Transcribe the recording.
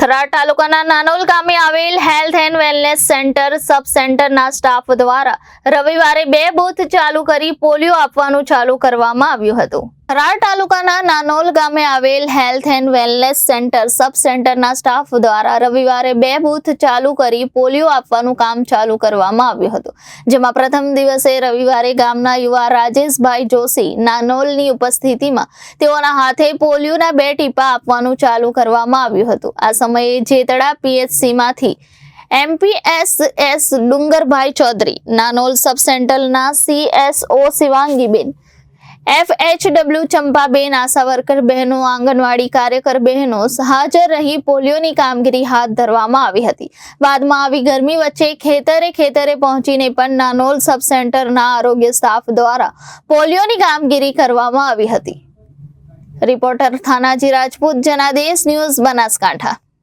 થરાદ તાલુકાના નાનોલ ગામે આવેલ હેલ્થ એન્ડ વેલનેસ સેન્ટર સબ સેન્ટરના સ્ટાફ દ્વારા રવિવારે 2 બૂથ ચાલુ કરી પોલિયો આપવાનું ચાલુ કરવામાં આવ્યું હતું. થરાદ તાલુકાના નાનોલ ગામે આવેલ હેલ્થ એન્ડ વેલનેસ સેન્ટર સબ સેન્ટરના સ્ટાફ દ્વારા રવિવારે 2 બૂથ ચાલુ કરી પોલિયો આપવાનું કામ ચાલુ કરવામાં આવ્યું હતું. જેમાં પ્રથમ દિવસે રવિવારે ગામના યુવા રાજેશભાઈ જોશી નાનોલની ઉપસ્થિતિમાં તેઓના હાથે પોલિયોના 2 ટીપા આપવાનું ચાલુ કરવામાં આવ્યું હતું. આ સમયે જેતડા પીએચસીમાંથી એમપીએસએસ ડુંગરભાઈ ચૌધરી, નાનોલ સબ સેન્ટરના સીએસઓ શિવાંગીબેન, FHW ચંપાબેન, આશા વર્કર બહેનો, આંગણવાડી કાર્યકર બહેનો હાજર રહી પોલિયોની કામગીરી હાથ ધરવામાં આવી હતી. બાદમાં આવી ગરમી વચ્ચે ખેતરે પહોંચીને પણ નાનોલ સબ સેન્ટરના આરોગ્ય સ્ટાફ દ્વારા પોલિયોની કામગીરી કરવામાં આવી હતી. Reporter Thanaji Rajput, Janadesh news, Banaskantha.